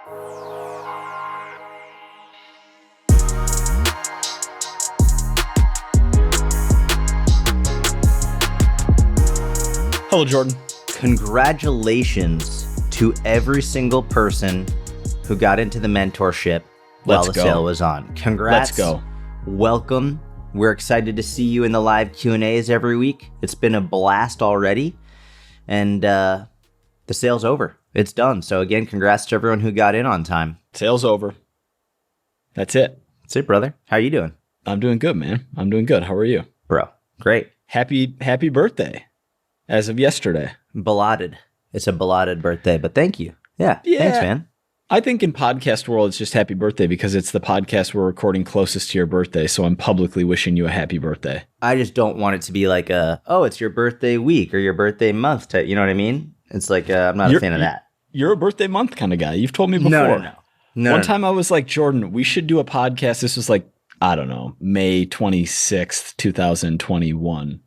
Hello, Jordan. Congratulations to every single person who got into the mentorship while the sale was on. Congrats. Let's go. Welcome. We're excited to see you in the live Q&As every week. It's been a blast already. And the sale's over. It's done. So again, congrats to everyone who got in on time. Sale's over. That's it. That's it, brother. How you doing? I'm doing good, man. I'm doing good. How are you? Bro, great. Happy birthday as of yesterday. Belated. It's a belated birthday, but thank you. Yeah. Thanks, man. I think in podcast world, it's just happy birthday because it's the podcast we're recording closest to your birthday. So I'm publicly wishing you a happy birthday. I just don't want it to be like it's your birthday week or your birthday month type. You know what I mean? It's like, I'm not a fan of that. You're a birthday month kind of guy. You've told me before. No. One time I was like, Jordan, we should do a podcast. This was like, I don't know, May 26th, 2021.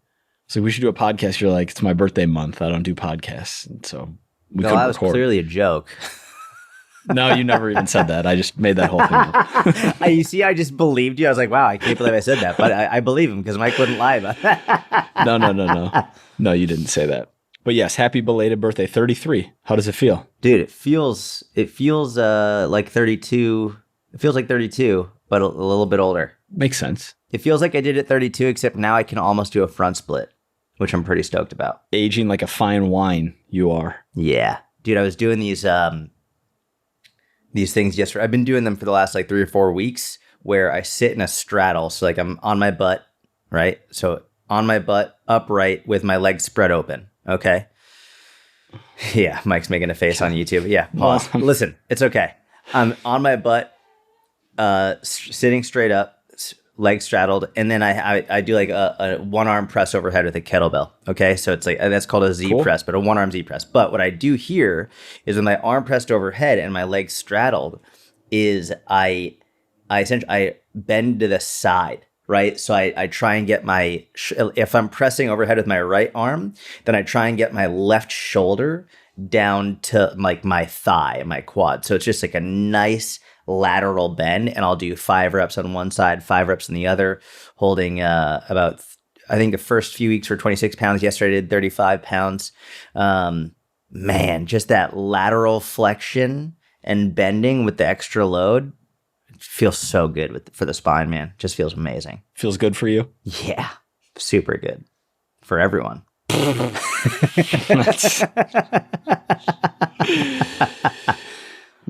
So we should do a podcast. You're like, it's my birthday month. I don't do podcasts. And so we couldn't that was record. Clearly a joke. No, you never even said that. I just made that whole thing up. You see, I just believed you. I was like, wow, I can't believe I said that. But I believe him because Mike wouldn't lie about that. No. No, you didn't say that. But yes, happy belated birthday. 33. How does it feel? Dude, it feels like 32. It feels like 32, but a little bit older. Makes sense. It feels like I did at 32, except now I can almost do a front split, which I'm pretty stoked about. Aging like a fine wine, you are. Yeah. Dude, I was doing these things yesterday. I've been doing them for the last like 3 or 4 weeks where I sit in a straddle. So like I'm on my butt, right? So on my butt, upright with my legs spread open. Okay. Yeah. Mike's making a face on YouTube. Yeah. Pause. Listen, it's okay. I'm on my butt, sitting straight up, legs straddled, and then I do like a one arm press overhead with a kettlebell. Okay, so it's like that's called a Z press, but a one arm Z press. But what I do here is with my arm pressed overhead and my legs straddled, is I essentially bend to the side, right? So I try and get my if I'm pressing overhead with my right arm, then I try and get my left shoulder down to like my thigh, my quad. So it's just like a nice lateral bend, and I'll do 5 reps on one side, 5 reps on the other, holding about, I think the first few weeks were 26 pounds. Yesterday I did 35 pounds. Man, just that lateral flexion and bending with the extra load feels so good for the spine, man. Just feels amazing. Feels good for you? Yeah, super good for everyone.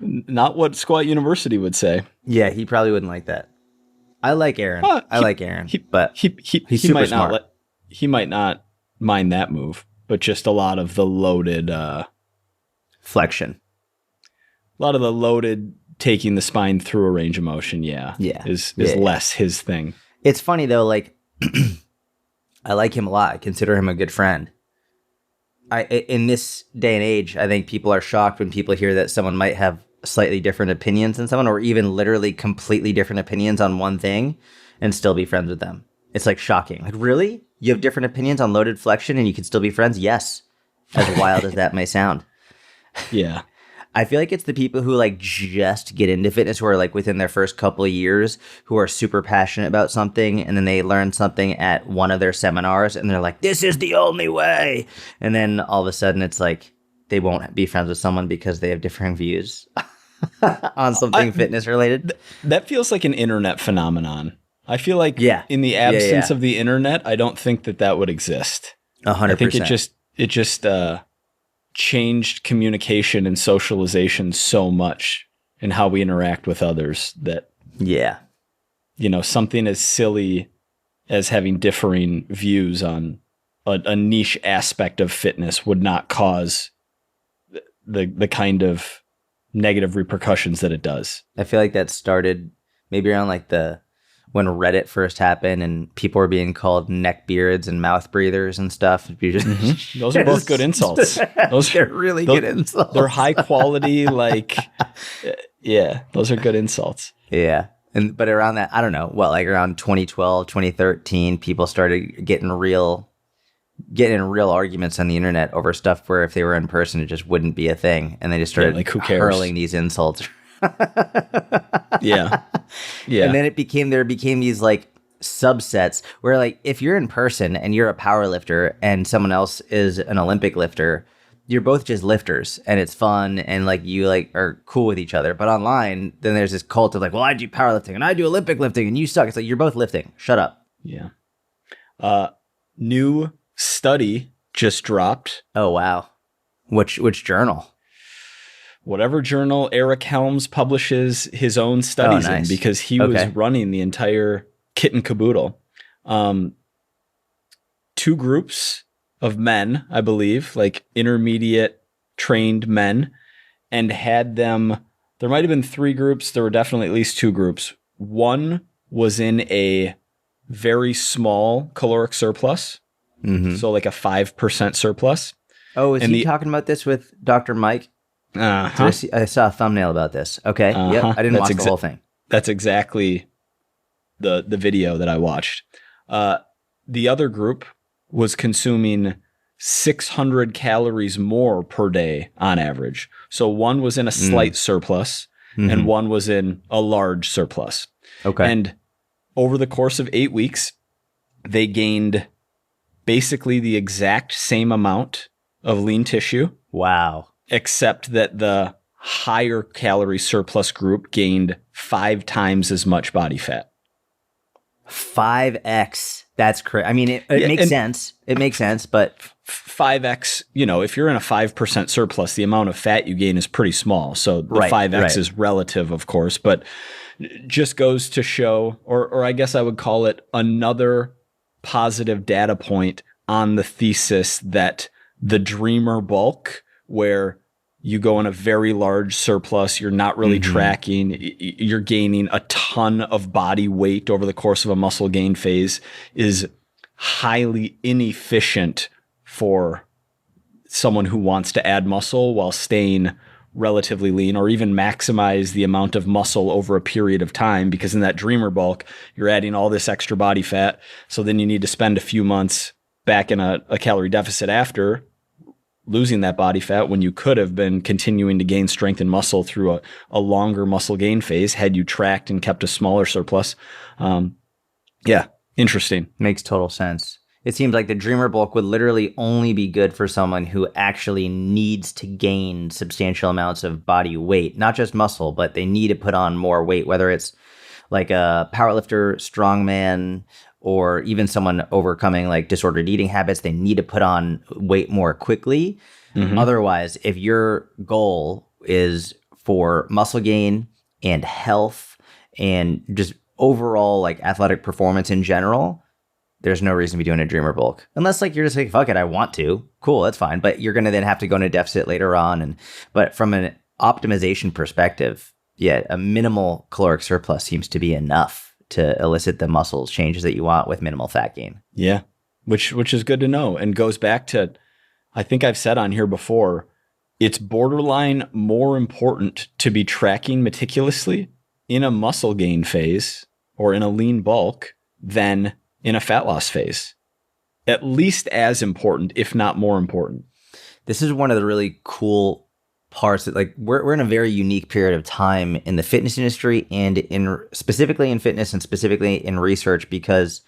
Not what Squat University would say. Yeah, he probably wouldn't like that. I like Aaron. I like Aaron, but he's super smart. He might not mind that move, but just a lot of the loaded flexion. A lot of the loaded taking the spine through a range of motion, is less his thing. It's funny though, like I like him a lot. I consider him a good friend. In this day and age, I think people are shocked when people hear that someone might have slightly different opinions than someone, or even literally completely different opinions on one thing, and still be friends with them. It's like shocking. Like, really? You have different opinions on loaded flexion and you can still be friends? Yes. As wild as that may sound. Yeah. I feel like it's the people who like just get into fitness, who are like within their first couple of years, who are super passionate about something, and then they learn something at one of their seminars and they're like, this is the only way. And then all of a sudden it's like they won't be friends with someone because they have differing views on something fitness related. That feels like an internet phenomenon. I feel like in the absence of the internet, I don't think that would exist. 100%. I think it just changed communication and socialization so much and how we interact with others that, something as silly as having differing views on a niche aspect of fitness would not cause the kind of negative repercussions that it does. I feel like that started maybe around like when Reddit first happened and people were being called neckbeards and mouth breathers and stuff. Those are both good insults. They're really good insults. They're high quality, like, those are good insults. Yeah. But around that, I don't know, around 2012, 2013, people started getting in real arguments on the internet over stuff where if they were in person, it just wouldn't be a thing. And they just started who cares? hurling these insults Yeah. Yeah. And then there became these like subsets where like if you're in person and you're a power lifter and someone else is an Olympic lifter, you're both just lifters and it's fun and like you like are cool with each other. But online, then there's this cult of like, well, I do powerlifting and I do Olympic lifting and you suck. It's like you're both lifting. Shut up. Yeah. New study just dropped. Oh wow. Which journal? Whatever journal Eric Helms publishes his own studies in, because he was running the entire kit and caboodle. 2 groups of men, I believe, like intermediate trained men, and had them, there might have been 3 groups. There were definitely at least 2 groups. One was in a very small caloric surplus. So like a 5% surplus. Oh, is he talking about this with Dr. Mike? I saw a thumbnail about this. Okay. Yep. I didn't watch the whole thing. That's exactly the video that I watched. The other group was consuming 600 calories more per day on average. So one was in a slight surplus and one was in a large surplus. Okay. And over the course of 8 weeks, they gained basically the exact same amount of lean tissue. Wow. Except that the higher calorie surplus group gained 5 times as much body fat. 5x. That's crazy. I mean, it makes sense. It makes sense, but 5x, you know, if you're in a 5% surplus, the amount of fat you gain is pretty small. So the 5x is relative, of course, but just goes to show, or I guess I would call it another positive data point on the thesis that the dreamer bulk, where you go in a very large surplus, you're not really tracking, you're gaining a ton of body weight over the course of a muscle gain phase, is highly inefficient for someone who wants to add muscle while staying relatively lean, or even maximize the amount of muscle over a period of time, because in that dreamer bulk, you're adding all this extra body fat. So then you need to spend a few months back in a calorie deficit after losing that body fat, when you could have been continuing to gain strength and muscle through a longer muscle gain phase had you tracked and kept a smaller surplus. Yeah, interesting. Makes total sense. It seems like the dreamer bulk would literally only be good for someone who actually needs to gain substantial amounts of body weight, not just muscle, but they need to put on more weight, whether it's like a powerlifter, strongman, or even someone overcoming like disordered eating habits. They need to put on weight more quickly. Otherwise, if your goal is for muscle gain and health and just overall like athletic performance in general, there's no reason to be doing a dreamer bulk. Unless like you're just like, fuck it, I want to. Cool, that's fine. But you're going to then have to go into deficit later on. But from an optimization perspective, yeah, a minimal caloric surplus seems to be enough to elicit the muscle changes that you want with minimal fat gain. Yeah, which is good to know, and goes back to, I think I've said on here before, it's borderline more important to be tracking meticulously in a muscle gain phase or in a lean bulk than in a fat loss phase. At least as important, if not more important. This is one of the really cool parts that like we're in a very unique period of time in the fitness industry and specifically in fitness and specifically in research, because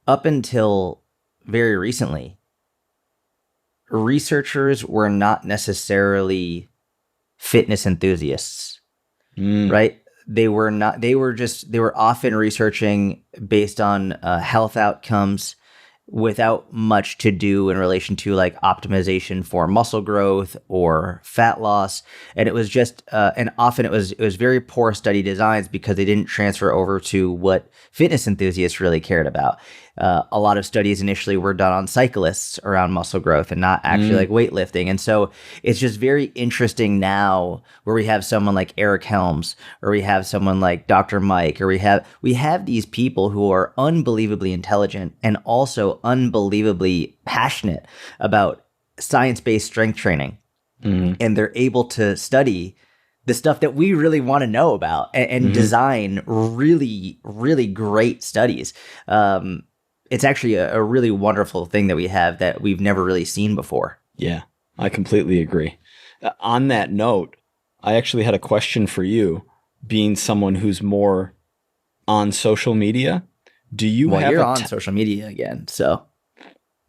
up until very recently, researchers were not necessarily fitness enthusiasts, right? They were not, they were often researching based on health outcomes without much to do in relation to like optimization for muscle growth or fat loss. And it was just, and often it was very poor study designs because they didn't transfer over to what fitness enthusiasts really cared about. A lot of studies initially were done on cyclists around muscle growth and not actually like weightlifting. And so it's just very interesting now where we have someone like Eric Helms, or we have someone like Dr. Mike, or we have these people who are unbelievably intelligent and also unbelievably passionate about science-based strength training. And they're able to study the stuff that we really want to know about and design really, really great studies. It's actually a really wonderful thing that we have that we've never really seen before. Yeah, I completely agree. On that note, I actually had a question for you, being someone who's more on social media. Do you Well, have you're on social media again, so.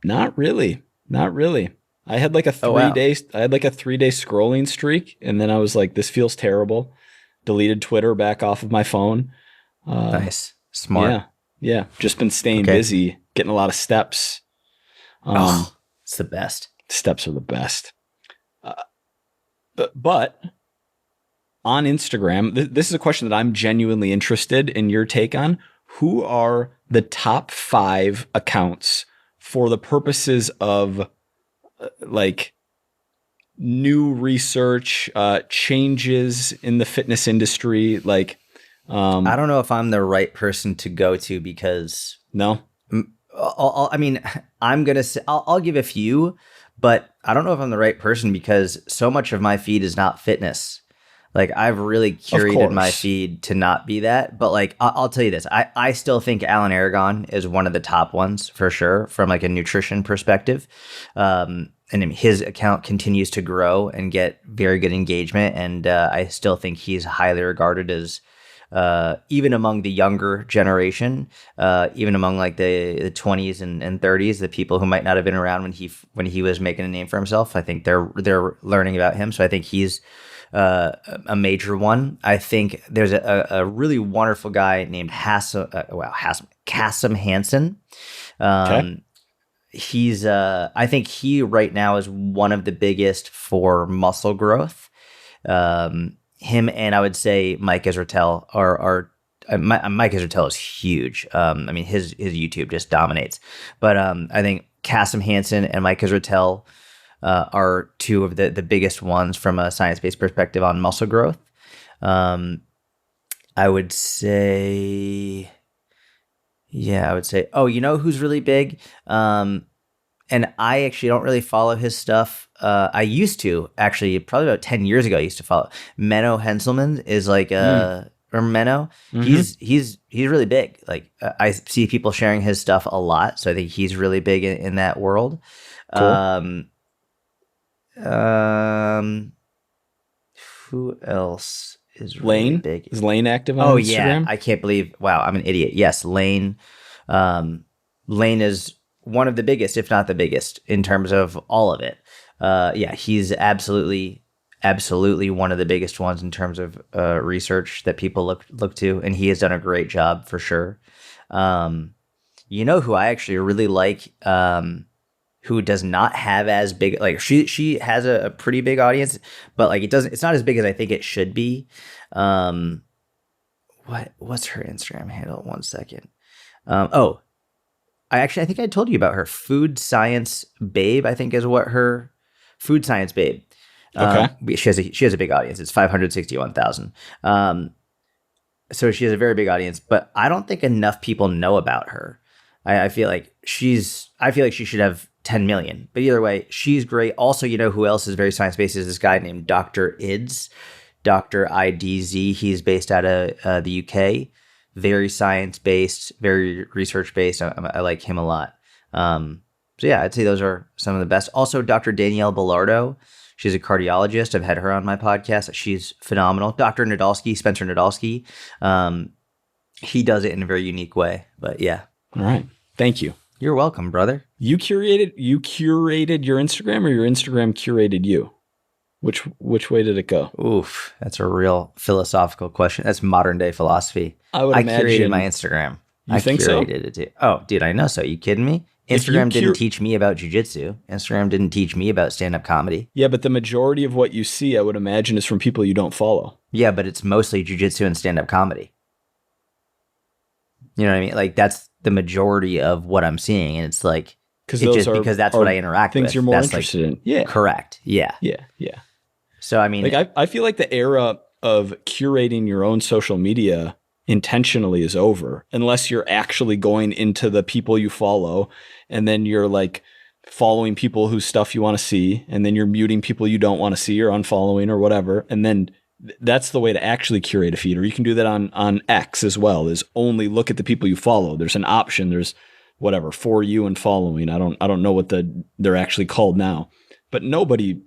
Not really. Not really. I had like a Oh, wow. 3 day scrolling streak, and then I was like, this feels terrible. Deleted Twitter back off of my phone. Nice. Smart. Yeah. Yeah. Just been staying Okay. busy, getting a lot of steps. Oh, it's the best. Steps are the best. But on Instagram, this is a question that I'm genuinely interested in your take on. Who are the top 5 accounts for the purposes of like new research, changes in the fitness industry? Like, I don't know if I'm the right person to go to because no, I mean, I'm gonna say I'll give a few, but I don't know if I'm the right person because so much of my feed is not fitness. Like I've really curated my course. feed to not be that. But like I'll tell you this, I still think Alan Aragon is one of the top ones for sure from like a nutrition perspective. And his account continues to grow and get very good engagement, and I still think he's highly regarded as even among the younger generation, even among like the 20s and 30s, the people who might not have been around when he was making a name for himself. I think they're learning about him. So I think he's a major one. I think there's a really wonderful guy named Kassem Hansen. Okay. He's I think he right now is one of the biggest for muscle growth. Him and I would say Mike Israetel are Mike Israetel is huge. I mean his YouTube just dominates. But I think Kassem Hansen and Mike Israetel are two of the biggest ones from a science-based perspective on muscle growth. I would say, oh, you know who's really big? And I actually don't really follow his stuff. I used to actually, probably about 10 years ago, I used to follow. Menno Henselman is like or Menno. Mm-hmm. He's really big. Like I see people sharing his stuff a lot, so I think he's really big in that world. Cool. Who else is really Lane big? is Lane active on Oh Instagram? yeah, I can't believe. Wow, I'm an idiot. Yes, Lane. Lane is one of the biggest, if not the biggest, in terms of all of it. Yeah, he's absolutely one of the biggest ones in terms of research that people look to, and he has done a great job for sure. You know who I actually really like, who does not have as big, like she has a pretty big audience, but like it's not as big as I think it should be. What's her Instagram handle? 1 second. I think I told you about her. Food Science Babe, I think is what her Food Science Babe. Okay. She has a big audience. It's 561,000. So she has a very big audience, but I don't think enough people know about her. I feel like she should have 10 million, but either way, she's great. Also, you know who else is very science-based is this guy named Dr. Idz, Dr. IDZ. He's based out of the UK. Very science-based, very research-based. I like him a lot. So yeah, I'd say those are some of the best. Also, Dr. Danielle Bellardo. She's a cardiologist. I've had her on my podcast. She's phenomenal. Dr. Nadolski, Spencer Nadolski. He does it in a very unique way, but yeah. All right. Thank you. You're welcome, brother. You curated your Instagram, or your Instagram curated you? Which way did it go? Oof, that's a real philosophical question. That's modern day philosophy. I would imagine curated my Instagram. You think so? I curated it too. Oh, dude, I know so. You kidding me? Instagram didn't teach me about jiu-jitsu. Instagram didn't teach me about stand-up comedy. Yeah, but the majority of what you see, I would imagine, is from people you don't follow. Yeah, but it's mostly jiu-jitsu and stand-up comedy. You know what I mean? Like that's the majority of what I'm seeing, and it's like because that's what I interact with. Things you're more that's interested in. Yeah, correct. Yeah. So I mean, like I feel like the era of curating your own social media intentionally is over, unless you're actually going into the people you follow, and then you're like following people whose stuff you want to see, and then you're muting people you don't want to see or unfollowing or whatever, and then that's the way to actually curate a feed. Or you can do that on X as well, is only look at the people you follow. There's an option. There's whatever, for you and following. I don't know what they're actually called now, but nobody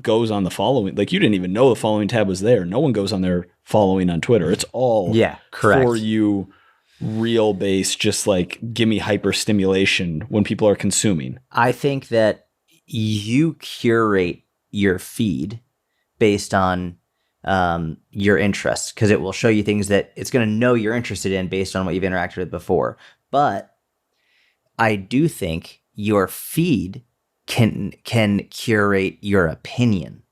goes on the following. Like, you didn't even know the following tab was there. No one goes on there following on Twitter. It's all correct. for you, real base, just like give me hyper stimulation when people are consuming. I think that you curate your feed based on your interests, because it will show you things that it's going to know you're interested in based on what you've interacted with before. But I do think your feed can curate your opinion.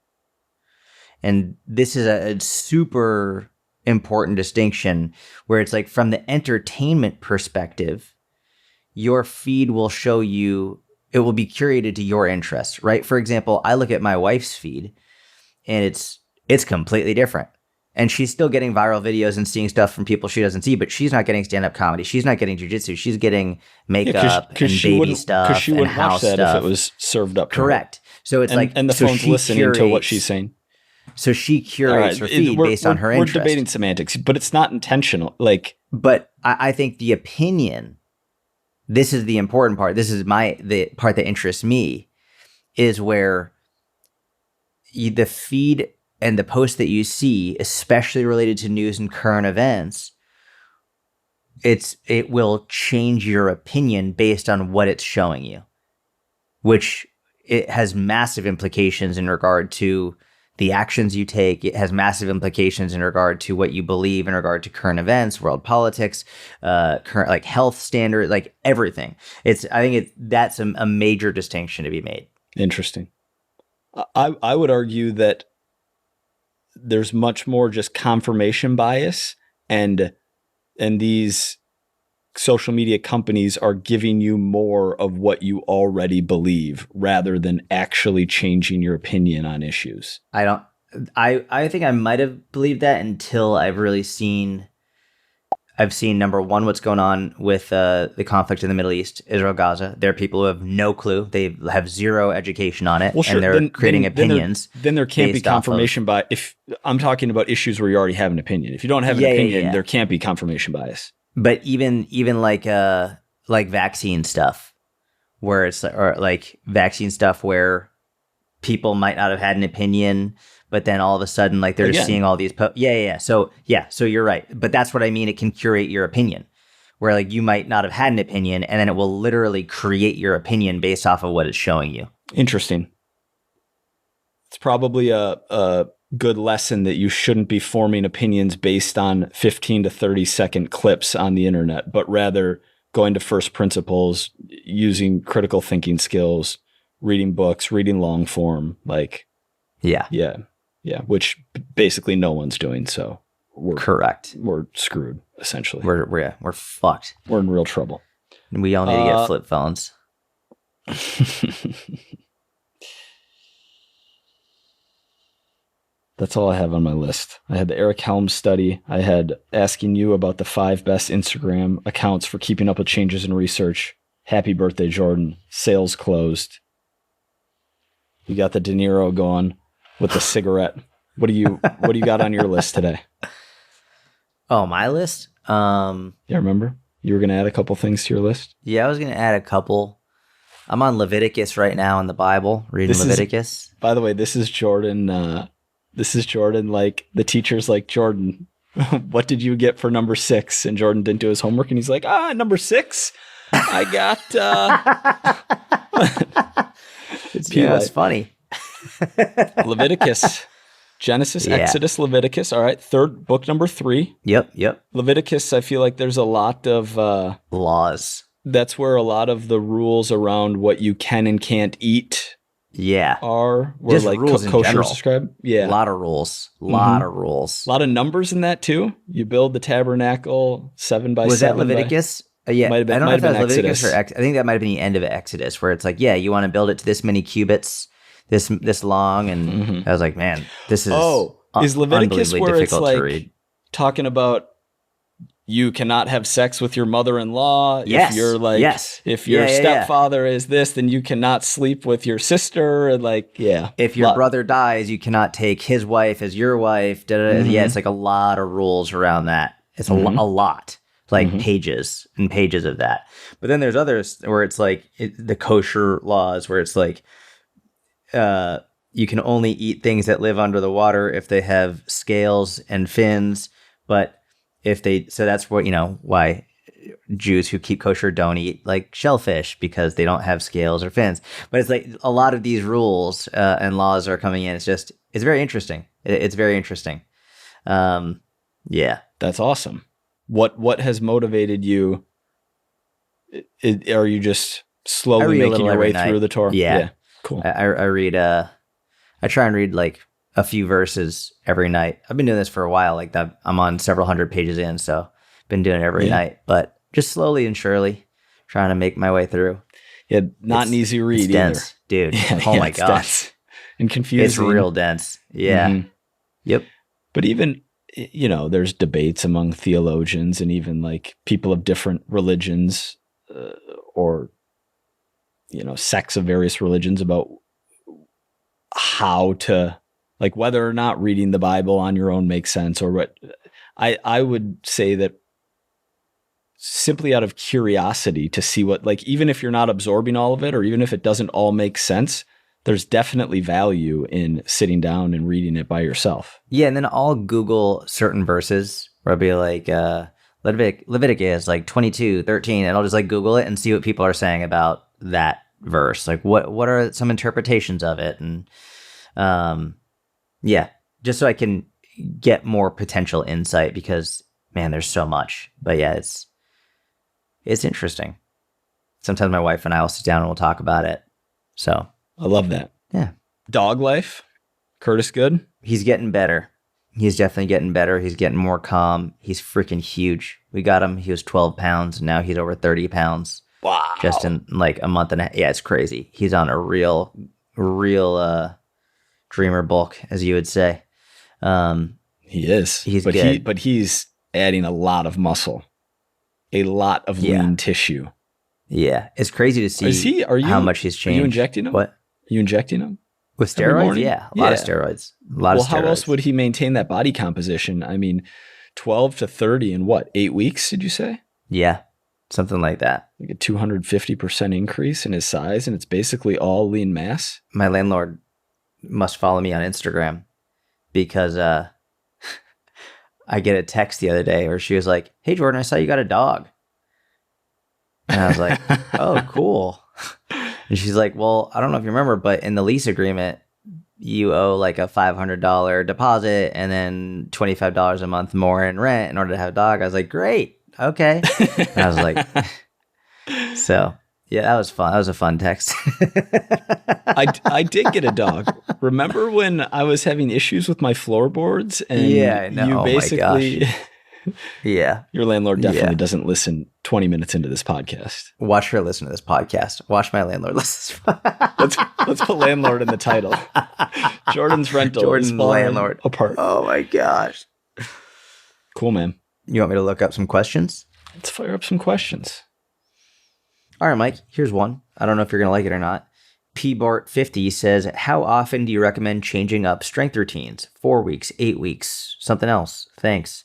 And this is a super important distinction where it's like, from the entertainment perspective, your feed will show you, it will be curated to your interests, right? For example, I look at my wife's feed and it's completely different. And she's still getting viral videos and seeing stuff from people she doesn't see, but she's not getting stand-up comedy. She's not getting jujitsu. She's getting makeup and baby stuff because she and wouldn't house watch that stuff. if it was served up to Correct. So it's her. And the phone's listening to what she's saying. So she curates her feed based on her interest. We're debating semantics, but it's not intentional. Like, but I think the opinion, this is the important part. This is the part that interests me, is where the feed and the posts that you see, especially related to news and current events, it will change your opinion based on what it's showing you, which it has massive implications in regard to the actions you take. It has massive implications in regard to what you believe in regard to current events, world politics, current like health standards, like everything. I think that's a major distinction to be made. Interesting. I would argue that there's much more just confirmation bias, and these social media companies are giving you more of what you already believe rather than actually changing your opinion on issues. I think I might have believed that until I've seen number one, what's going on with the conflict in the Middle East, Israel, Gaza. There are people who have no clue. They have zero education on it, and they're creating opinions. Then there can't be confirmation bias. If I'm talking about issues where you already have an opinion. If you don't have an opinion, there can't be confirmation bias. But even like vaccine stuff, where it's like vaccine stuff where people might not have had an opinion, but then all of a sudden, like they're just seeing all these. So you're right. But that's what I mean. It can curate your opinion, where like you might not have had an opinion, and then it will literally create your opinion based off of what it's showing you. Interesting. It's probably a good lesson that you shouldn't be forming opinions based on 15 to 30 second clips on the internet, but rather going to first principles, using critical thinking skills, reading books, reading long form, like, yeah, which basically no one's doing. So correct. We're screwed essentially. We're fucked. We're in real trouble. And we all need to get flip phones. That's all I have on my list. I had the Eric Helms study. I had asking you about the 5 best Instagram accounts for keeping up with changes in research. Happy birthday, Jordan. Sales closed. You got the De Niro going with the cigarette. What do you got on your list today? Oh, my list? Yeah, remember? You were going to add a couple things to your list? Yeah, I was going to add a couple. I'm on Leviticus right now in the Bible, reading Leviticus. By the way, this is Jordan. Like, the teacher's like, Jordan, what did you get for number 6? And Jordan didn't do his homework, and he's like, number 6? I got... It's funny. Leviticus. Genesis, Exodus, Leviticus. All right, book number 3. Yep. Leviticus, I feel like there's a lot of... laws. That's where a lot of the rules around what you can and can't eat are. Where just like rules in kosher general. subscribe. Yeah. A lot of rules. A lot of rules. A lot of numbers in that too. You build the tabernacle 7 by 7. Was that Leviticus? Yeah, I don't know if that was Leviticus or I think that might have been the end of Exodus, where it's like, you want to build it to this many cubits, this long, and I was like, man, this is is Leviticus where it's to like read. Talking about you cannot have sex with your mother-in-law. Yes. If you're like, if your stepfather is this, then you cannot sleep with your sister. And like, if your brother dies, you cannot take his wife as your wife. Yeah, it's like a lot of rules around that. It's a lot. Like pages and pages of that. But then there's others where it's like the kosher laws, where it's like, you can only eat things that live under the water if they have scales and fins. But so that's what, why Jews who keep kosher don't eat like shellfish because they don't have scales or fins. But it's like a lot of these rules and laws are coming in. It's very interesting. It's very interesting. Yeah. That's awesome. What has motivated you? Are you just slowly making your way through the Torah? Yeah. Cool. I read, I try and read like a few verses every night. I've been doing this for a while. Like that, I'm on several hundred pages in, so been doing it every night, but just slowly and surely trying to make my way through. Yeah. Not an easy read it's dense, either. Dude. Oh my gosh. Dense and confusing. It's real dense. Yeah. Mm-hmm. Yep. But even, there's debates among theologians and even like people of different religions or, sects of various religions about how to, like, whether or not reading the Bible on your own makes sense or what. I would say that simply out of curiosity to see what, like, even if you're not absorbing all of it or even if it doesn't all make sense, there's definitely value in sitting down and reading it by yourself. Yeah, and then I'll Google certain verses where I'll be like, Leviticus, like 22:13, and I'll just like Google it and see what people are saying about that verse. Like what are some interpretations of it? And just so I can get more potential insight because, man, there's so much. But yeah, it's interesting. Sometimes my wife and I will sit down and we'll talk about it. So I love that. Yeah. Dog life. Curtis good? He's getting better. He's definitely getting better. He's getting more calm. He's freaking huge. We got him. He was 12 pounds. And now he's over 30 pounds. Wow. Just in like a month and a half. Yeah, it's crazy. He's on a real dreamer bulk, as you would say. He is. He's good. But he's adding a lot of muscle. A lot of lean tissue. Yeah. It's crazy to see how much he's changed. Are you injecting him? What? Are you injecting him? With steroids? Yeah. A lot of steroids. Well, how else would he maintain that body composition? I mean, 12 to 30 in what, 8 weeks, did you say? Yeah. Something like that. Like a 250% increase in his size, and it's basically all lean mass? My landlord must follow me on Instagram because I get a text the other day where she was like, "Hey, Jordan, I saw you got a dog." And I was like, "Oh, cool." And she's like, "Well, I don't know if you remember, but in the lease agreement, you owe like a $500 deposit and then $25 a month more in rent in order to have a dog." I was like, "Great. Okay." And I was like, so yeah, that was fun. That was a fun text. I did get a dog. Remember when I was having issues with my floorboards and you basically, yeah, your landlord definitely doesn't listen 20 minutes into this podcast. Watch her listen to this podcast. Watch my landlord listen. let's put landlord in the title. Jordan's rental. Jordan's landlord apart. Oh my gosh. Cool, man. You want me to look up some questions? Let's fire up some questions. All right, Mike, here's one. I don't know if you're going to like it or not. PBart50 says, how often do you recommend changing up strength routines? 4 weeks, 8 weeks, something else? Thanks.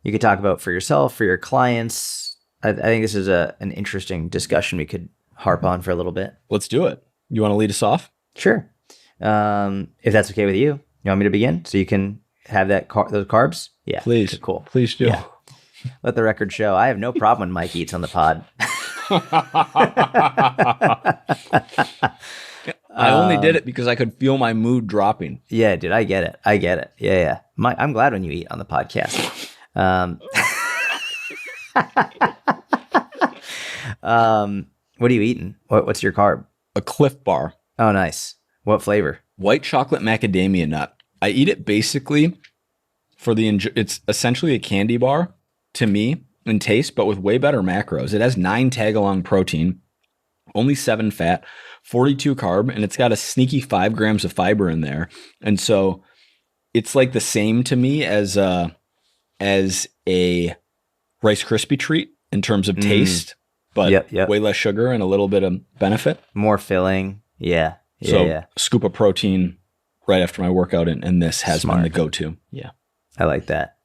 You could talk about for yourself, for your clients. I think this is an interesting discussion we could harp on for a little bit. Let's do it. You want to lead us off? Sure. If that's okay with you. You want me to begin so you can have those carbs? Yeah. Please. Cool. Please do. Yeah. Let the record show. I have no problem when Mike eats on the pod. I only did it because I could feel my mood dropping. Yeah, dude, I get it. Yeah. I'm glad when you eat on the podcast. What are you eating? What's your carb? A Cliff Bar. Oh, nice. What flavor? White chocolate macadamia nut. I eat it basically for it's essentially a candy bar to me in taste, but with way better macros. It has 9 tag-along protein, only 7 fat, 42 carb, and it's got a sneaky 5 grams of fiber in there. And so it's like the same to me as a Rice Krispie treat in terms of taste, but way less sugar and a little bit of benefit. More filling. Yeah. Scoop of protein right after my workout, and this has been the go-to. Yeah. I like that.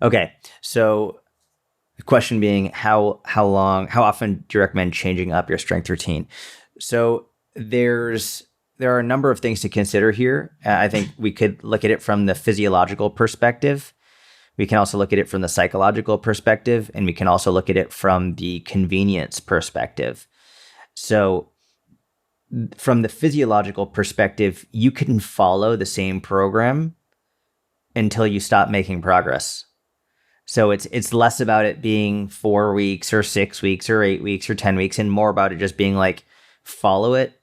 Okay. So the question being, how often do you recommend changing up your strength routine? So there's there are a number of things to consider here. I think we could look at it from the physiological perspective. We can also look at it from the psychological perspective, and we can also look at it from the convenience perspective. So from the physiological perspective, you can follow the same program until you stop making progress. So it's less about it being 4 weeks or 6 weeks or 8 weeks or 10 weeks, and more about it just being like, follow it.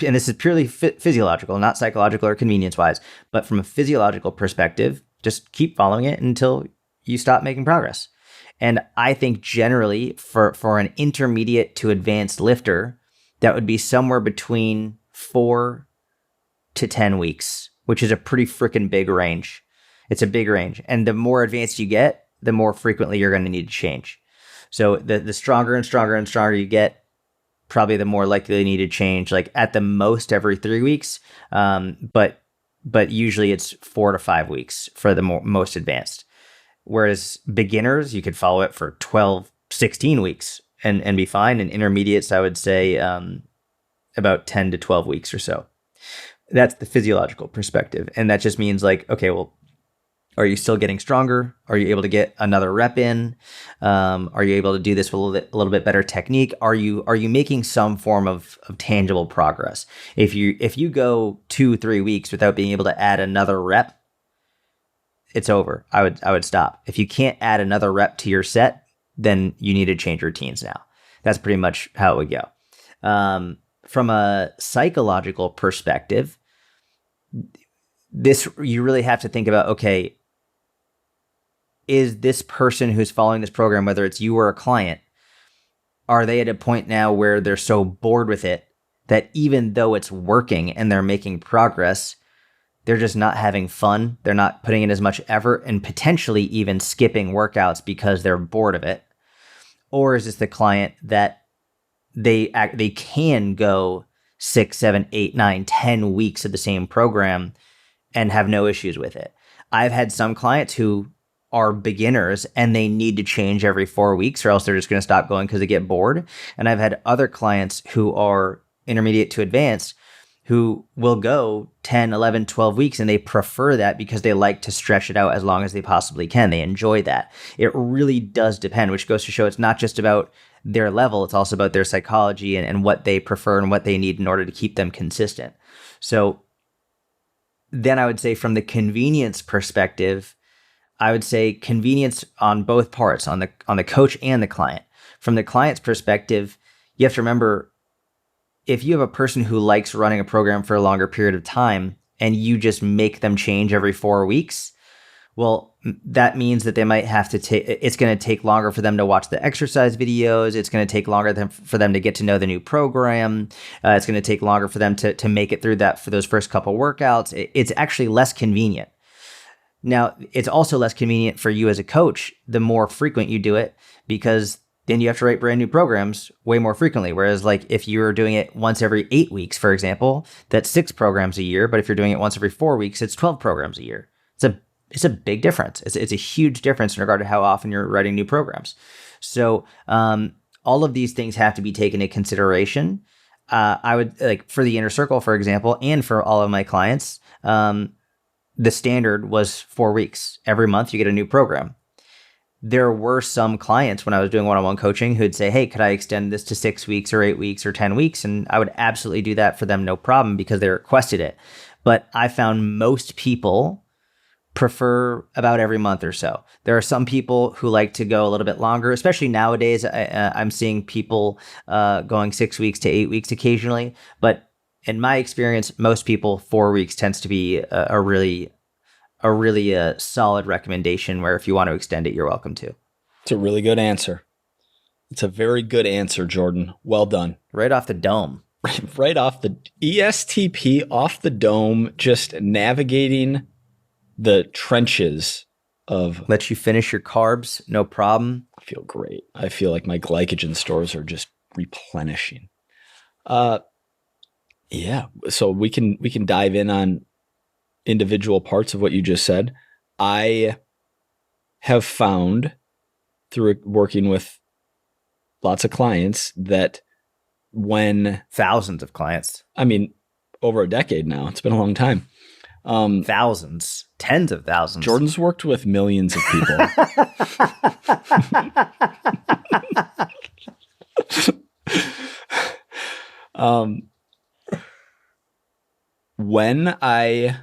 And this is purely physiological, not psychological or convenience wise, but from a physiological perspective, just keep following it until you stop making progress. And I think generally for an intermediate to advanced lifter, that would be somewhere between 4 to 10 weeks, which is a pretty freaking big range. It's a big range. And the more advanced you get, the more frequently you're going to need to change. So the stronger and stronger and stronger you get, probably the more likely you need to change, like at the most every 3 weeks. But usually it's 4 to 5 weeks for the most advanced. Whereas beginners, you could follow it for 12, 16 weeks and be fine. And intermediates, I would say about 10 to 12 weeks or so. That's the physiological perspective. And that just means like, okay, well, are you still getting stronger? Are you able to get another rep in? Are you able to do this with a little bit better technique? Are you making some form of tangible progress? If you go 2-3 weeks without being able to add another rep, it's over. I would stop. If you can't add another rep to your set, then you need to change routines now. That's pretty much how it would go. From a psychological perspective, you really have to think about, okay, is this person who's following this program, whether it's you or a client, are they at a point now where they're so bored with it that even though it's working and they're making progress, they're just not having fun? They're not putting in as much effort and potentially even skipping workouts because they're bored of it? Or is this the client that they can go 6, 7, 8, 9, 10 weeks of the same program and have no issues with it? I've had some clients who are beginners and they need to change every 4 weeks or else they're just going to stop going because they get bored. And I've had other clients who are intermediate to advanced who will go 10, 11, 12 weeks and they prefer that because they like to stretch it out as long as they possibly can. They enjoy that. It really does depend, which goes to show it's not just about their level, it's also about their psychology and what they prefer and what they need in order to keep them consistent. So then I would say from the convenience perspective, I would say convenience on both parts, on the coach and the client. From the client's perspective, you have to remember, if you have a person who likes running a program for a longer period of time and you just make them change every 4 weeks, well, that means that they might have to it's going to take longer for them to watch the exercise videos. It's going to take longer for them to get to know the new program. It's going to take longer for them to make it through for those first couple workouts. It's actually less convenient. Now, it's also less convenient for you as a coach the more frequent you do it, because then you have to write brand new programs way more frequently. Whereas like if you're doing it once every 8 weeks, for example, that's 6 programs a year. But if you're doing it once every 4 weeks, it's 12 programs a year. It's a big difference. It's a huge difference in regard to how often you're writing new programs. So all of these things have to be taken into consideration. I would, like, for the inner circle, for example, and for all of my clients, the standard was 4 weeks. Every month you get a new program. There were some clients when I was doing one-on-one coaching who'd say, hey, could I extend this to 6 weeks or 8 weeks or 10 weeks? And I would absolutely do that for them, no problem, because they requested it. But I found most people prefer about every month or so. There are some people who like to go a little bit longer, especially nowadays. I'm seeing people going 6 weeks to 8 weeks occasionally. But in my experience, most people, 4 weeks tends to be a really solid recommendation, where if you want to extend it, you're welcome to. It's a really good answer. It's a very good answer, Jordan. Well done. Right off the dome. Right off the ESTP, off the dome, just navigating the trenches of... Let you finish your carbs, no problem. I feel great. I feel like my glycogen stores are just replenishing. Yeah. So we can dive in on individual parts of what you just said. I have found through working with lots of clients that when... Thousands of clients. I mean, over a decade now. It's been a long time. Thousands, tens of thousands. Jordan's worked with millions of people. When I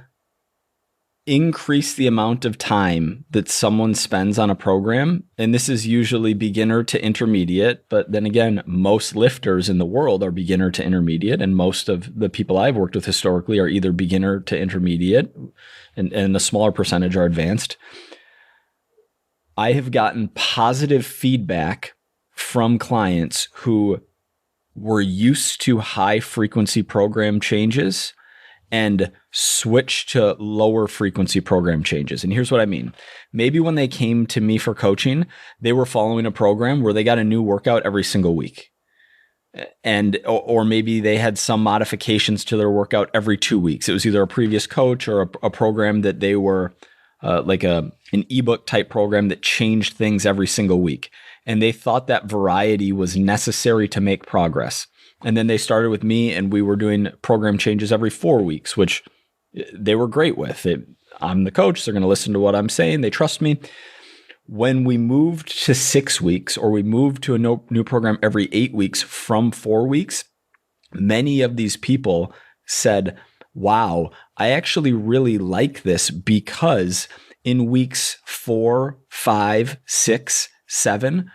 increase the amount of time that someone spends on a program, and this is usually beginner to intermediate, but then again, most lifters in the world are beginner to intermediate, and most of the people I've worked with historically are either beginner to intermediate, and a smaller percentage are advanced. I have gotten positive feedback from clients who were used to high frequency program changes and switch to lower frequency program changes. And here's what I mean. Maybe when they came to me for coaching, they were following a program where they got a new workout every single week. Or maybe they had some modifications to their workout every 2 weeks. It was either a previous coach or a program that they were like an ebook type program that changed things every single week. And they thought that variety was necessary to make progress. And then they started with me and we were doing program changes every 4 weeks, which they were great with. I'm the coach. They're going to listen to what I'm saying. They trust me. When we moved to 6 weeks, or we moved to a new program every 8 weeks from 4 weeks, many of these people said, wow, I actually really like this because in weeks 4, 5, 6, 7,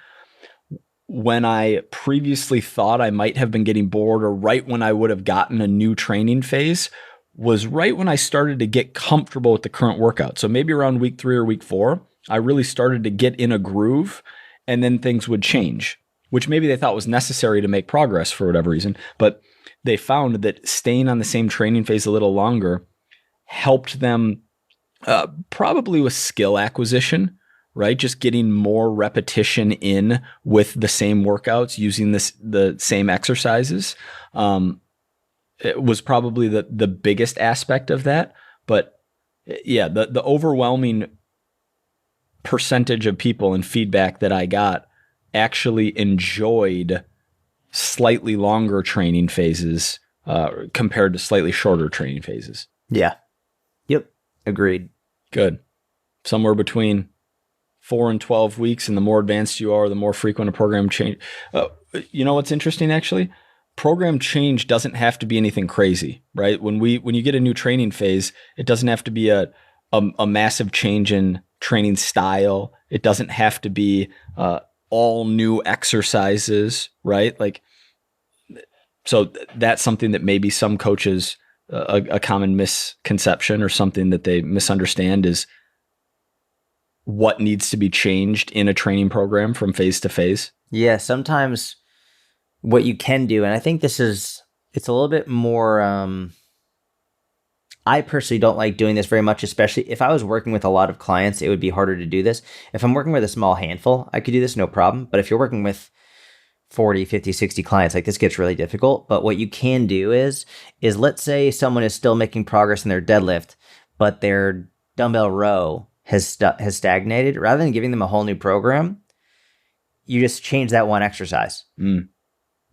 when I previously thought I might have been getting bored, or right when I would have gotten a new training phase, was right when I started to get comfortable with the current workout. So maybe around week 3 or week 4, I really started to get in a groove, and then things would change, which maybe they thought was necessary to make progress for whatever reason. But they found that staying on the same training phase a little longer helped them probably with skill acquisition, right? Just getting more repetition in with the same workouts, using the same exercises. It was probably the biggest aspect of that. But yeah, the overwhelming percentage of people and feedback that I got actually enjoyed slightly longer training phases compared to slightly shorter training phases. Yeah. Yep. Agreed. Good. Somewhere between 4 and 12 weeks, and the more advanced you are, the more frequent a program change. You know what's interesting, actually? Program change doesn't have to be anything crazy, right? When you get a new training phase, it doesn't have to be a massive change in training style. It doesn't have to be all new exercises, right? Like, so that's something that maybe some coaches, a common misconception or something that they misunderstand is what needs to be changed in a training program from phase to phase. Yeah, sometimes what you can do, and I think it's a little bit more, I personally don't like doing this very much, especially if I was working with a lot of clients, it would be harder to do this. If I'm working with a small handful, I could do this no problem. But if you're working with 40, 50, 60 clients, like this gets really difficult. But what you can do is let's say someone is still making progress in their deadlift, but their dumbbell row has stagnated. Rather than giving them a whole new program, you just change that one exercise.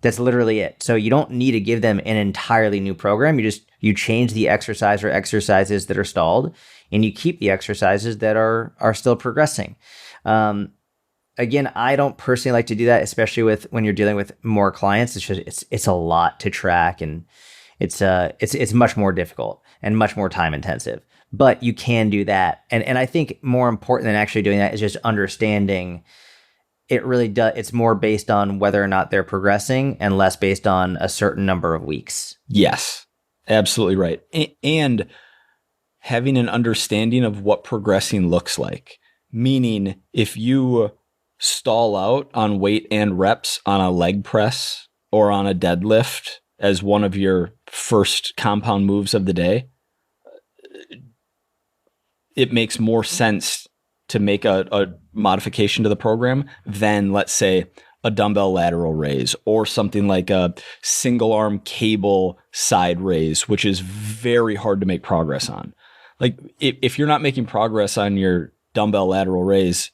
That's literally it. So you don't need to give them an entirely new program. You change the exercise or exercises that are stalled, and you keep the exercises that are still progressing. Again, I don't personally like to do that, especially when you're dealing with more clients. It's a lot to track, and it's much more difficult and much more time intensive. But you can do that, and I think more important than actually doing that is just understanding. It really does. It's more based on whether or not they're progressing and less based on a certain number of weeks. Yes, absolutely right. And having an understanding of what progressing looks like. Meaning, if you stall out on weight and reps on a leg press or on a deadlift as one of your first compound moves of the day, it makes more sense to make a modification to the program than, let's say, a dumbbell lateral raise or something like a single arm cable side raise, which is very hard to make progress on. Like if you're not making progress on your dumbbell lateral raise,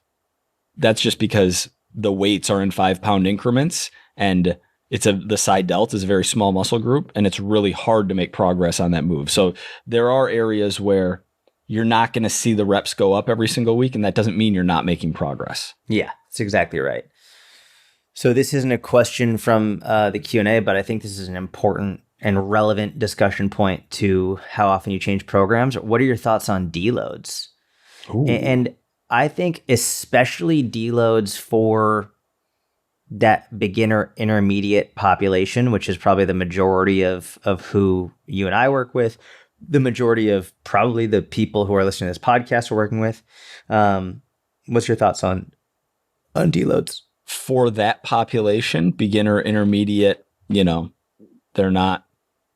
that's just because the weights are in 5-pound increments and the side delt is a very small muscle group, and it's really hard to make progress on that move. So there are areas where you're not going to see the reps go up every single week, and that doesn't mean you're not making progress. Yeah, that's exactly right. So this isn't a question from the Q&A, but I think this is an important and relevant discussion point to how often you change programs. What are your thoughts on deloads? And I think especially deloads for that beginner intermediate population, which is probably the majority of who you and I work with, the majority of probably the people who are listening to this podcast are working with. What's your thoughts on deloads? For that population, beginner, intermediate, they're not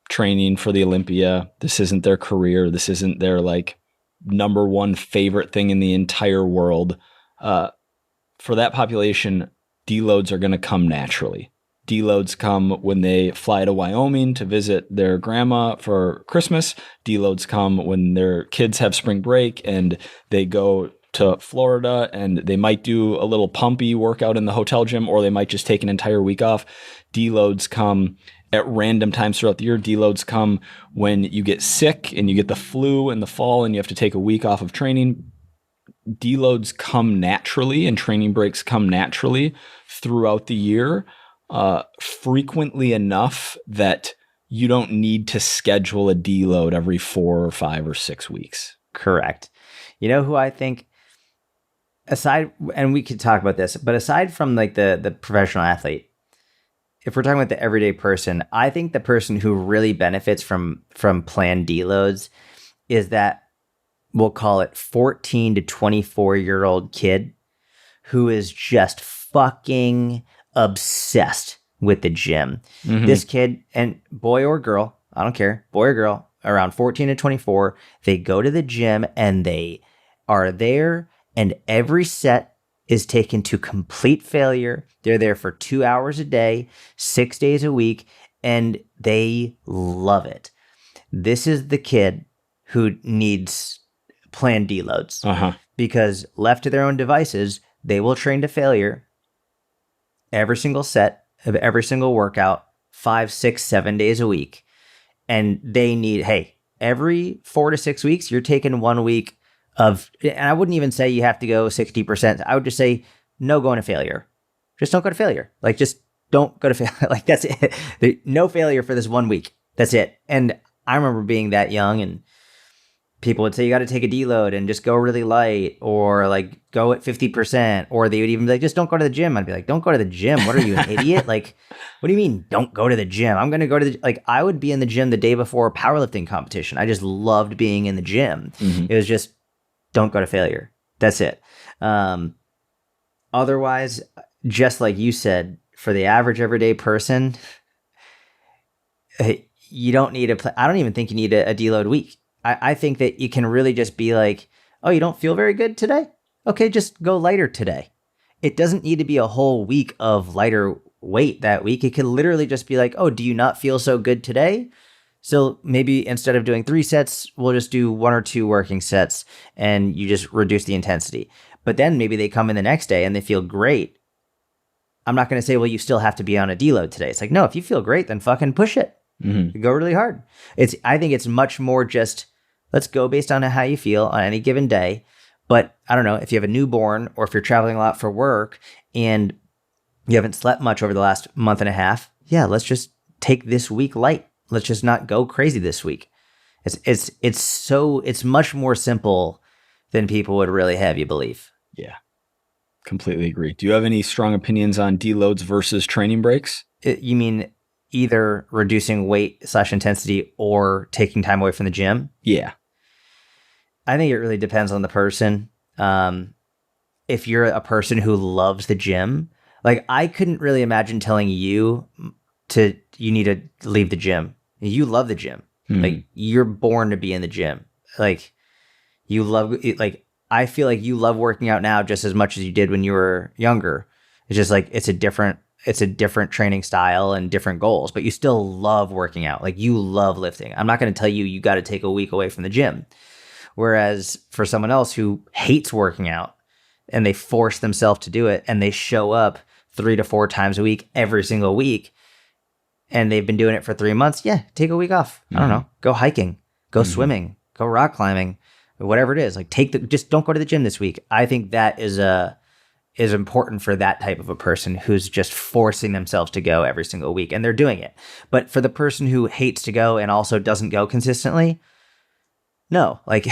training for the Olympia. This isn't their career. This isn't their like number one favorite thing in the entire world. For that population, deloads are going to come naturally. Deloads come when they fly to Wyoming to visit their grandma for Christmas. Deloads come when their kids have spring break and they go to Florida and they might do a little pumpy workout in the hotel gym, or they might just take an entire week off. Deloads come at random times throughout the year. Deloads come when you get sick and you get the flu in the fall and you have to take a week off of training. Deloads come naturally and training breaks come naturally throughout the year, frequently enough that you don't need to schedule a deload every 4 or 5 or 6 weeks. Correct. You know who I think, aside, and we could talk about this, but aside from like the professional athlete, if we're talking about the everyday person, I think the person who really benefits from planned deloads is that, we'll call it 14 to 24-year-old kid who is just fucking obsessed with the gym. Mm-hmm. This kid, and boy or girl, I don't care, boy or girl, around 14 to 24, they go to the gym and they are there, and every set is taken to complete failure. They're there for 2 hours a day, 6 days a week, and they love it. This is the kid who needs planned deloads, because left to their own devices, they will train to failure every single set of every single workout, 5, 6, 7 days a week. And they need, hey, every 4 to 6 weeks, you're taking 1 week of, and I wouldn't even say you have to go 60%. I would just say, no going to failure. Just don't go to failure. Like, just don't go to failure. Like, that's it. No failure for this 1 week. That's it. And I remember being that young, and people would say, you got to take a deload and just go really light, or like go at 50%, or they would even be like, just don't go to the gym. I'd be like, don't go to the gym. What are you, an idiot? Like, what do you mean don't go to the gym? I'm going to go to like, I would be in the gym the day before a powerlifting competition. I just loved being in the gym. Mm-hmm. It was just, don't go to failure. That's it. Otherwise, just like you said, for the average everyday person, you don't need I don't even think you need a deload week. I think that you can really just be like, oh, you don't feel very good today? Okay, just go lighter today. It doesn't need to be a whole week of lighter weight that week. It can literally just be like, oh, do you not feel so good today? So maybe instead of doing 3 sets, we'll just do 1 or 2 working sets, and you just reduce the intensity. But then maybe they come in the next day and they feel great. I'm not going to say, well, you still have to be on a deload today. It's like, no, if you feel great, then fucking push it. Mm-hmm. Go really hard. I think it's much more just, let's go based on how you feel on any given day. But I don't know, if you have a newborn, or if you're traveling a lot for work and you haven't slept much over the last month and a half, yeah, let's just take this week light. Let's just not go crazy this week. It's much more simple than people would really have you believe. Yeah, completely agree. Do you have any strong opinions on deloads versus training breaks? You mean either reducing weight / intensity or taking time away from the gym? Yeah. I think it really depends on the person. If you're a person who loves the gym, like, I couldn't really imagine telling you you need to leave the gym. You love the gym. Mm-hmm. Like, you're born to be in the gym. Like, you love, like, I feel like you love working out now just as much as you did when you were younger. It's just like, it's a different training style and different goals, but you still love working out. Like, you love lifting. I'm not going to tell you got to take a week away from the gym. Whereas for someone else who hates working out and they force themselves to do it and they show up 3 to 4 times a week, every single week, and they've been doing it for 3 months, yeah, take a week off. I don't know. Go hiking, go swimming, go rock climbing, whatever it is. Like just don't go to the gym this week. I think that is important for that type of a person who's just forcing themselves to go every single week, and they're doing it. But for the person who hates to go and also doesn't go consistently, no, like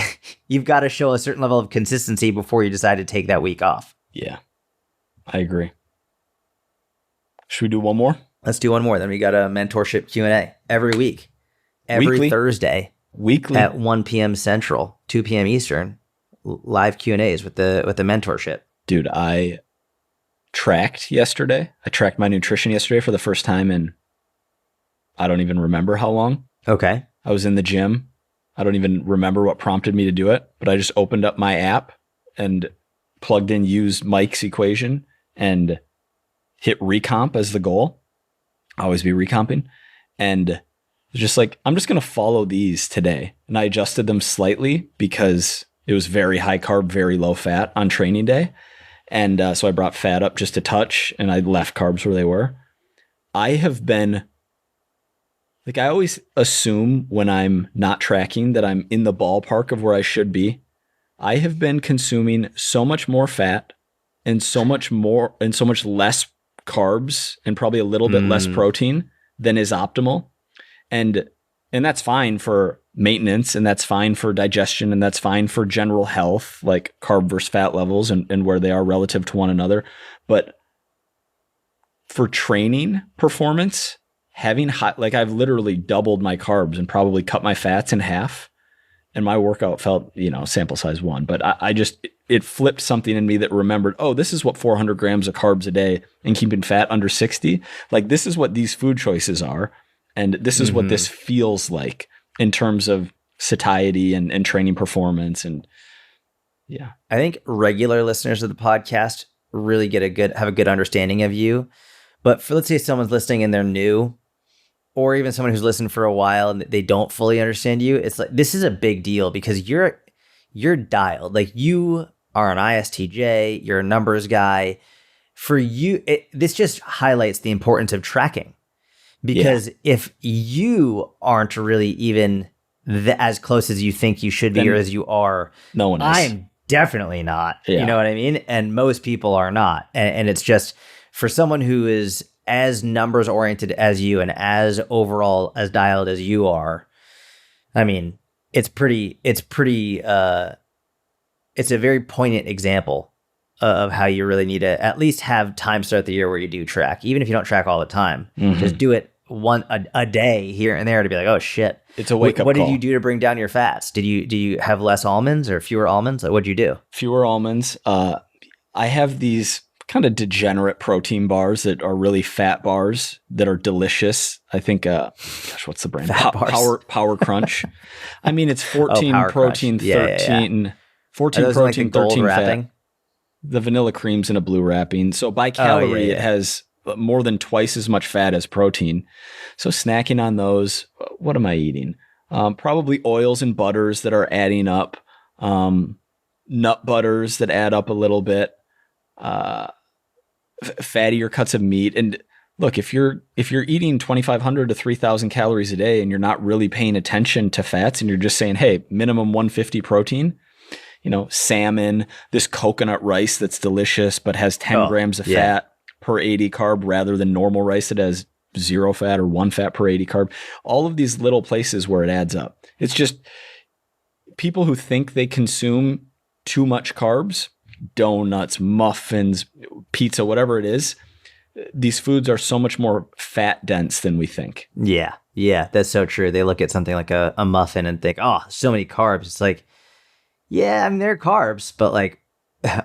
you've got to show a certain level of consistency before you decide to take that week off. Yeah, I agree. Should we do one more? Let's do one more. Then we got a mentorship Q&A every week, every Weekly? Thursday, Weekly at 1 p.m. Central, 2 p.m. Eastern, live Q&As with the mentorship. Dude, I tracked yesterday. I tracked my nutrition yesterday for the first time in I don't even remember how long. Okay. I was in the gym. I don't even remember what prompted me to do it, but I just opened up my app and plugged in, used Mike's equation and hit recomp as the goal. Always be recomping. And just like, I'm just going to follow these today. And I adjusted them slightly because it was very high carb, very low fat on training day. And so I brought fat up just a touch and I left carbs where they were. I have been, like, I always assume when I'm not tracking that I'm in the ballpark of where I should be. I have been consuming so much more fat and so much less carbs and probably a little bit less protein than is optimal. And that's fine for maintenance, and that's fine for digestion, and that's fine for general health, like carb versus fat levels and where they are relative to one another. But for training performance, having high, like I've literally doubled my carbs and probably cut my fats in half. And my workout felt, sample size 1, but it flipped something in me that remembered, oh, this is what 400 grams of carbs a day and keeping fat under 60. Like, this is what these food choices are. And this is what this feels like in terms of satiety and training performance. And yeah, I think regular listeners of the podcast really have a good understanding of you. But for, let's say someone's listening and they're new, or even someone who's listened for a while and they don't fully understand you, it's like, this is a big deal because you're dialed. Like, you are an ISTJ, you're a numbers guy. For you, this just highlights the importance of tracking. Because if you aren't really even as close as you think you should be, then, or as you are, no one is. I'm definitely not. Yeah. You know what I mean? And most people are not. And it's just, for someone who is as numbers oriented as you and as overall as dialed as you are, I mean, it's a very poignant example of how you really need to at least have times throughout the year where you do track, even if you don't track all the time. Just do it a day here and there to be like, oh shit, it's a wake up. What did you do to bring down your fats? Do you have less almonds or fewer almonds? Like, what'd you do? Fewer almonds. I have these kind of degenerate protein bars that are really fat bars that are delicious. I think, what's the brand? Power Crunch. I mean, it's 14 protein, 13, 14 protein, like 13 wrapping? Fat. The vanilla cream's in a blue wrapping. So by calorie, it has more than twice as much fat as protein. So snacking on those. What am I eating? Probably oils and butters that are adding up. Nut butters that add up a little bit. Fattier cuts of meat. And look, if you're eating 2,500 to 3,000 calories a day and you're not really paying attention to fats and you're just saying, hey, minimum 150 protein, salmon, this coconut rice that's delicious but has 10 grams of fat per 80 carb rather than normal rice that has 0 fat or 1 fat per 80 carb. All of these little places where it adds up. It's just people who think they consume too much carbs, donuts, muffins, pizza, whatever it is, these foods are so much more fat dense than we think. Yeah, that's so true. They look at something like a muffin and think, oh, so many carbs. It's like, yeah, I mean, they're carbs, but like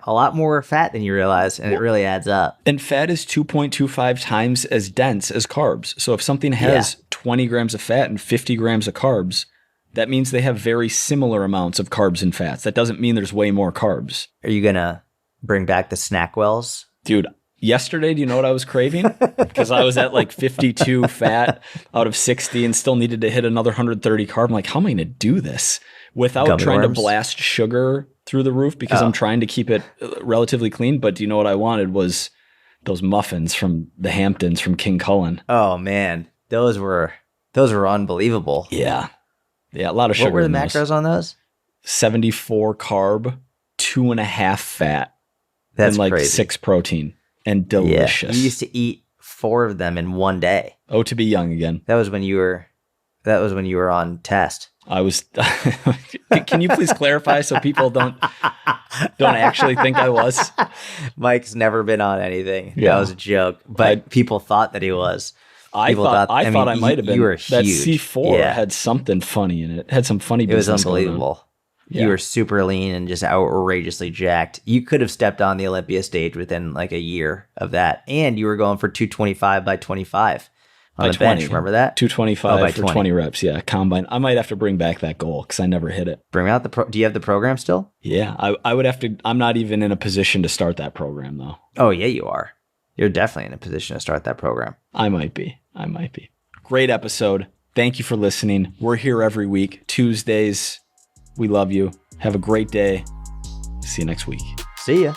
a lot more fat than you realize, and it really adds up. And fat is 2.25 times as dense as carbs. So if something has 20 grams of fat and 50 grams of carbs, that means they have very similar amounts of carbs and fats. That doesn't mean there's way more carbs. Are you going to bring back the snack wells? Dude, yesterday, do you know what I was craving? Because I was at like 52 fat out of 60 and still needed to hit another 130 carb. I'm like, how am I going to do this without trying to blast sugar through the roof? Because I'm trying to keep it relatively clean. But do you know what I wanted was those muffins from the Hamptons from King Cullen. Oh, man. those were unbelievable. Yeah. Yeah, a lot of sugar. What were the in those. macros on those? 74 carb, 2.5 fat, That's and like crazy. 6 protein, and delicious. Yeah. You used to eat 4 of them in one day. Oh, to be young again. That was when you were on test. I was. Can you please clarify so people don't actually think I was? Mike's never been on anything. Yeah. That was a joke, but people thought that he was. I thought I might have been. You were that huge. C4 had something funny in it. Had some funny It was business going on. unbelievable. Yeah. You were super lean and just outrageously jacked. You could have stepped on the Olympia stage within like a year of that, and you were going for 225 by 25 on By the bench. 20. Remember that? 225 by for 20. 20 reps. Yeah, combine. I might have to bring back that goal because I never hit it. Bring out the. Do you have the program still? Yeah, I would have to. I'm not even in a position to start that program though. Oh yeah, you are. You're definitely in a position to start that program. I might be. Great episode. Thank you for listening. We're here every week, Tuesdays. We love you. Have a great day. See you next week. See ya.